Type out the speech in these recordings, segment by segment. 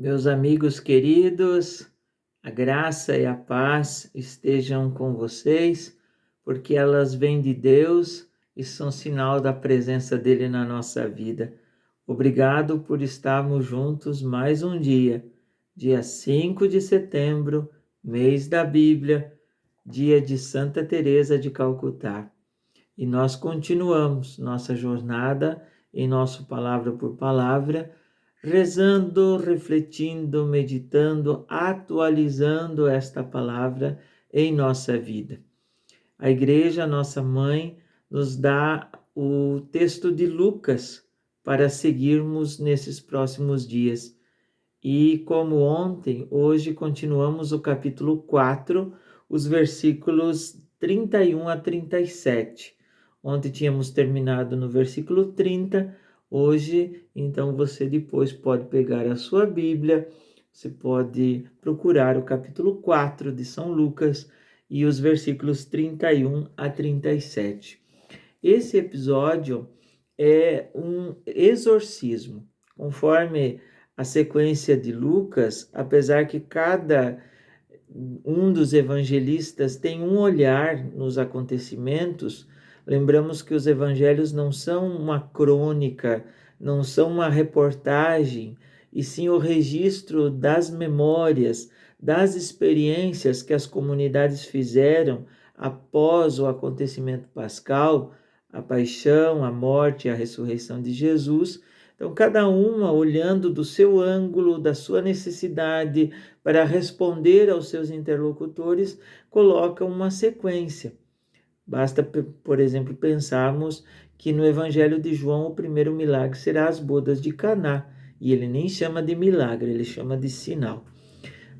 Meus amigos queridos, a graça e a paz estejam com vocês, porque elas vêm de Deus e são sinal da presença dele na nossa vida. Obrigado por estarmos juntos mais um dia 5 de setembro, mês da Bíblia, dia de Santa Teresa de Calcutá. E nós continuamos nossa jornada em nosso palavra por palavra, rezando, refletindo, meditando, atualizando esta palavra em nossa vida. A igreja, nossa mãe, nos dá o texto de Lucas para seguirmos nesses próximos dias. E como ontem, hoje continuamos o capítulo 4, os versículos 31 a 37. Ontem tínhamos terminado no versículo 30, hoje, então você depois pode pegar a sua Bíblia, você pode procurar o capítulo 4 de São Lucas e os versículos 31 a 37. Esse episódio é um exorcismo, conforme a sequência de Lucas, apesar que cada um dos evangelistas tem um olhar nos acontecimentos. Lembramos que os evangelhos não são uma crônica, não são uma reportagem, e sim o registro das memórias, das experiências que as comunidades fizeram após o acontecimento pascal, a paixão, a morte e a ressurreição de Jesus. Então, cada uma olhando do seu ângulo, da sua necessidade, para responder aos seus interlocutores, coloca uma sequência. Basta, por exemplo, pensarmos que no Evangelho de João o primeiro milagre será as bodas de Caná, e ele nem chama de milagre, ele chama de sinal.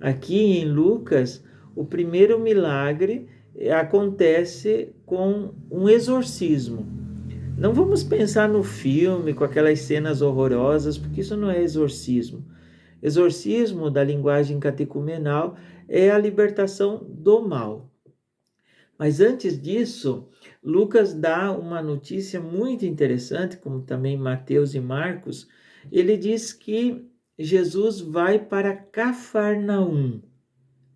Aqui em Lucas, o primeiro milagre acontece com um exorcismo. Não vamos pensar no filme com aquelas cenas horrorosas, porque isso não é exorcismo. Exorcismo, da linguagem catecumenal, é a libertação do mal. Mas antes disso, Lucas dá uma notícia muito interessante, como também Mateus e Marcos. Ele diz que Jesus vai para Cafarnaum.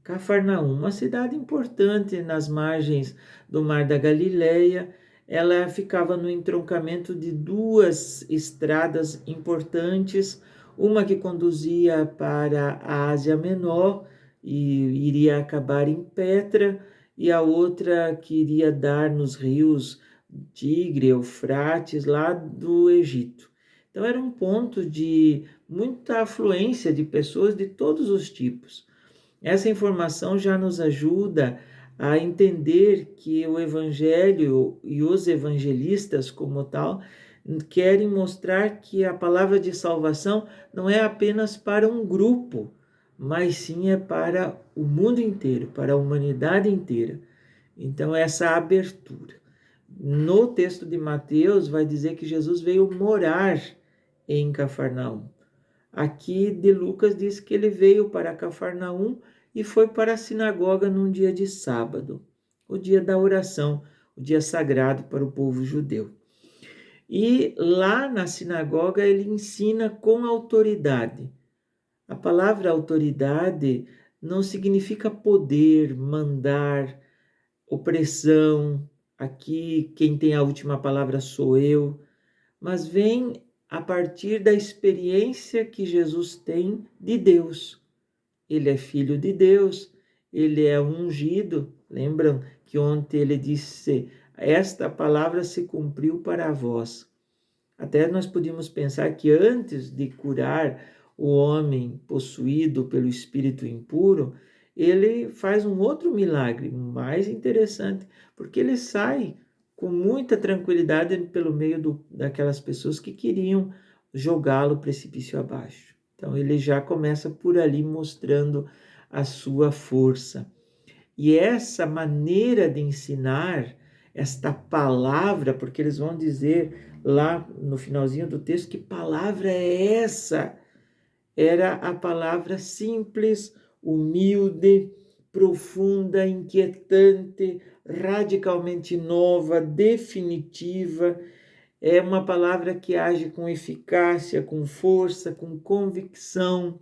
Cafarnaum, uma cidade importante nas margens do Mar da Galileia. Ela ficava no entroncamento de duas estradas importantes, uma que conduzia para a Ásia Menor e iria acabar em Petra, e a outra que iria dar nos rios Tigre, Eufrates, lá do Egito. Então era um ponto de muita afluência de pessoas de todos os tipos. Essa informação já nos ajuda a entender que o Evangelho e os evangelistas, como tal, querem mostrar que a palavra de salvação não é apenas para um grupo, mas sim é para o mundo inteiro, para a humanidade inteira. Então, essa abertura. No texto de Mateus, vai dizer que Jesus veio morar em Cafarnaum. Aqui de Lucas diz que ele veio para Cafarnaum e foi para a sinagoga num dia de sábado, o dia da oração, o dia sagrado para o povo judeu. E lá na sinagoga ele ensina com autoridade. A palavra autoridade não significa poder, mandar, opressão. Aqui quem tem a última palavra sou eu, mas vem a partir da experiência que Jesus tem de Deus. Ele é filho de Deus, ele é ungido. Lembram que ontem ele disse: esta palavra se cumpriu para vós. Até nós podíamos pensar que antes de curar o homem possuído pelo espírito impuro, ele faz um outro milagre mais interessante, porque ele sai com muita tranquilidade pelo meio daquelas pessoas que queriam jogá-lo precipício abaixo. Então ele já começa por ali mostrando a sua força. E essa maneira de ensinar, esta palavra, porque eles vão dizer lá no finalzinho do texto, que palavra é essa? Era a palavra simples, humilde, profunda, inquietante, radicalmente nova, definitiva. É uma palavra que age com eficácia, com força, com convicção.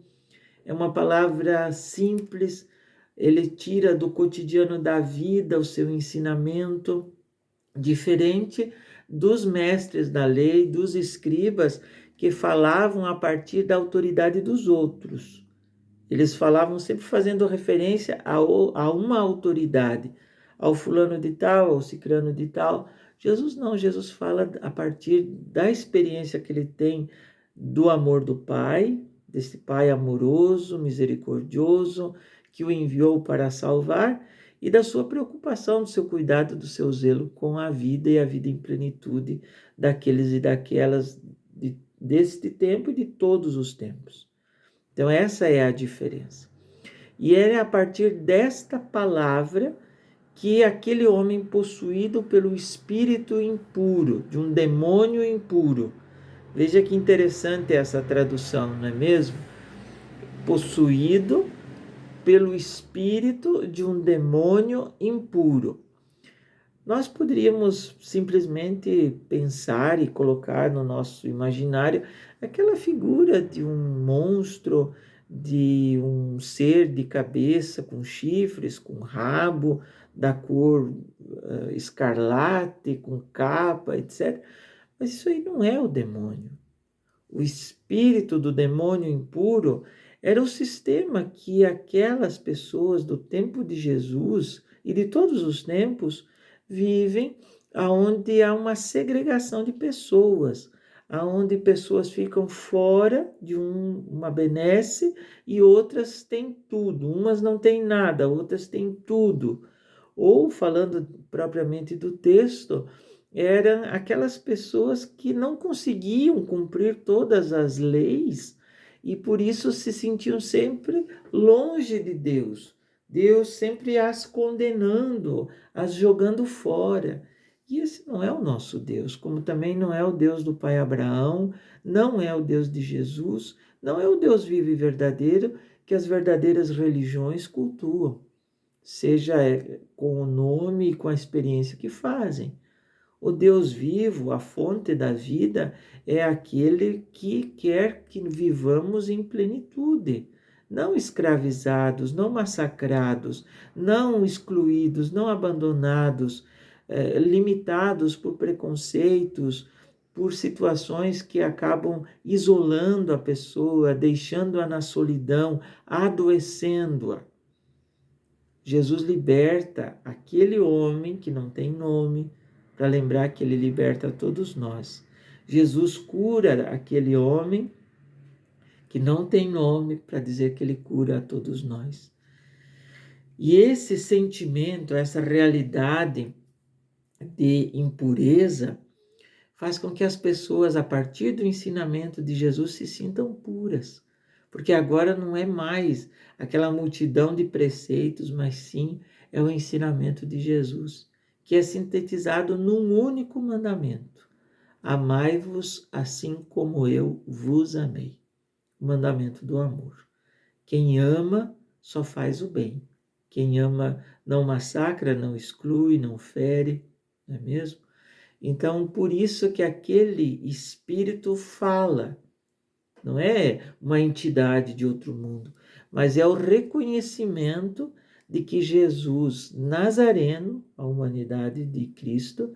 é uma palavra simples, ele tira do cotidiano da vida o seu ensinamento, diferente dos mestres da lei, dos escribas, que falavam a partir da autoridade dos outros. Eles falavam sempre fazendo referência a uma autoridade, ao fulano de tal, ao cicrano de tal. Jesus não, Jesus fala a partir da experiência que ele tem do amor do Pai, desse Pai amoroso, misericordioso, que o enviou para salvar, e da sua preocupação, do seu cuidado, do seu zelo com a vida e a vida em plenitude daqueles e daquelas deste tempo e de todos os tempos. Então, essa é a diferença. E é a partir desta palavra que aquele homem possuído pelo espírito impuro, de um demônio impuro. Veja que interessante essa tradução, não é mesmo? Possuído pelo espírito de um demônio impuro. Nós poderíamos simplesmente pensar e colocar no nosso imaginário aquela figura de um monstro, de um ser de cabeça com chifres, com rabo, da cor escarlate, com capa, etc. Mas isso aí não é o demônio. O espírito do demônio impuro era o sistema que aquelas pessoas do tempo de Jesus e de todos os tempos vivem, aonde há uma segregação de pessoas, aonde pessoas ficam fora de uma benesse e outras têm tudo. Umas não têm nada, outras têm tudo. Ou, falando propriamente do texto, eram aquelas pessoas que não conseguiam cumprir todas as leis e por isso se sentiam sempre longe de Deus. Deus sempre as condenando, as jogando fora. E esse não é o nosso Deus, como também não é o Deus do pai Abraão, não é o Deus de Jesus, não é o Deus vivo e verdadeiro que as verdadeiras religiões cultuam, seja com o nome e com a experiência que fazem. O Deus vivo, a fonte da vida, é aquele que quer que vivamos em plenitude, não escravizados, não massacrados, não excluídos, não abandonados, limitados por preconceitos, por situações que acabam isolando a pessoa, deixando-a na solidão, adoecendo-a. Jesus liberta aquele homem que não tem nome, para lembrar que ele liberta todos nós. Jesus cura aquele homem que não tem nome, para dizer que ele cura a todos nós. E esse sentimento, essa realidade de impureza, faz com que as pessoas, a partir do ensinamento de Jesus, se sintam puras. Porque agora não é mais aquela multidão de preceitos, mas sim é o ensinamento de Jesus, que é sintetizado num único mandamento: amai-vos assim como eu vos amei. O mandamento do amor. Quem ama só faz o bem. Quem ama não massacra, não exclui, não fere, não é mesmo? Então, por isso que aquele espírito fala. Não é uma entidade de outro mundo, mas é o reconhecimento de que Jesus Nazareno, a humanidade de Cristo,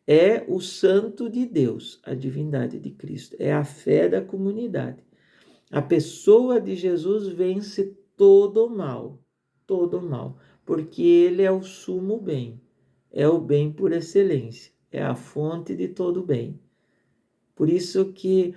é o santo de Deus, a divindade de Cristo, é a fé da comunidade. A pessoa de Jesus vence todo o mal, porque ele é o sumo bem, é o bem por excelência, é a fonte de todo bem. Por isso que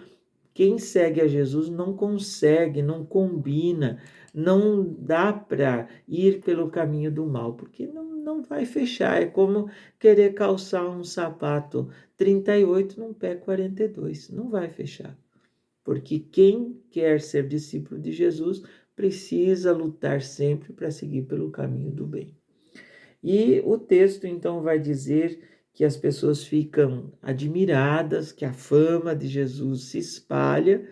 quem segue a Jesus não consegue, não combina, não dá para ir pelo caminho do mal, porque não vai fechar. É como querer calçar um sapato 38 num pé 42. Não vai fechar. Porque quem quer ser discípulo de Jesus precisa lutar sempre para seguir pelo caminho do bem. E o texto então vai dizer que as pessoas ficam admiradas, que a fama de Jesus se espalha,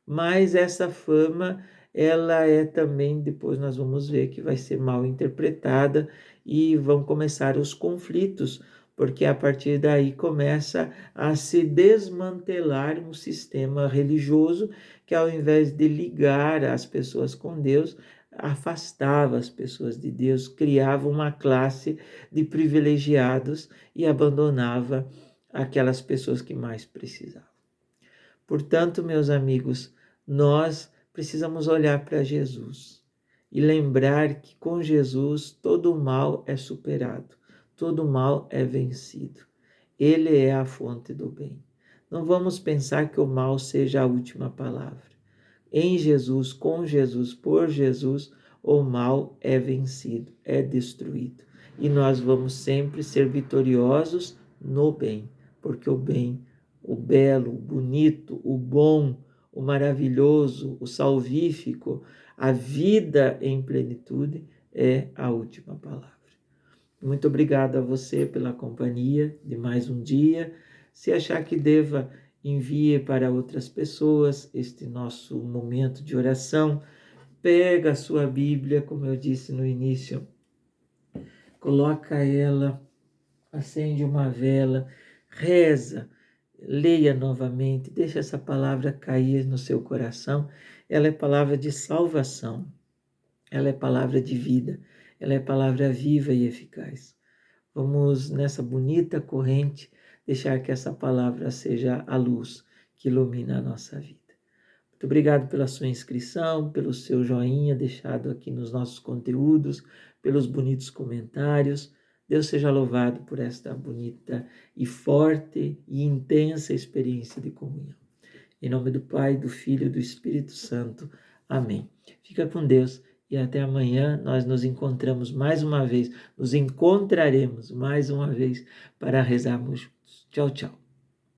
mas essa fama, ela é também, depois nós vamos ver que vai ser mal interpretada e vão começar os conflitos, porque a partir daí começa a se desmantelar um sistema religioso que, ao invés de ligar as pessoas com Deus, afastava as pessoas de Deus, criava uma classe de privilegiados e abandonava aquelas pessoas que mais precisavam. Portanto, meus amigos, nós precisamos olhar para Jesus e lembrar que com Jesus todo o mal é superado, todo o mal é vencido. Ele é a fonte do bem. Não vamos pensar que o mal seja a última palavra. Em Jesus, com Jesus, por Jesus, o mal é vencido, é destruído. E nós vamos sempre ser vitoriosos no bem, porque o bem, o belo, o bonito, o bom, o maravilhoso, o salvífico, a vida em plenitude é a última palavra. Muito obrigado a você pela companhia de mais um dia. Se achar que deva, envie para outras pessoas este nosso momento de oração. Pega a sua Bíblia, como eu disse no início, coloca ela, acende uma vela, reza, leia novamente, deixa essa palavra cair no seu coração. Ela é palavra de salvação, ela é palavra de vida, ela é palavra viva e eficaz. Vamos, nessa bonita corrente, deixar que essa palavra seja a luz que ilumina a nossa vida. Muito obrigado pela sua inscrição, pelo seu joinha deixado aqui nos nossos conteúdos, pelos bonitos comentários. Deus seja louvado por esta bonita e forte e intensa experiência de comunhão. Em nome do Pai, do Filho e do Espírito Santo. Amém. Fica com Deus e até amanhã nós nos encontramos mais uma vez, nos encontraremos mais uma vez para rezarmos juntos. Tchau, tchau.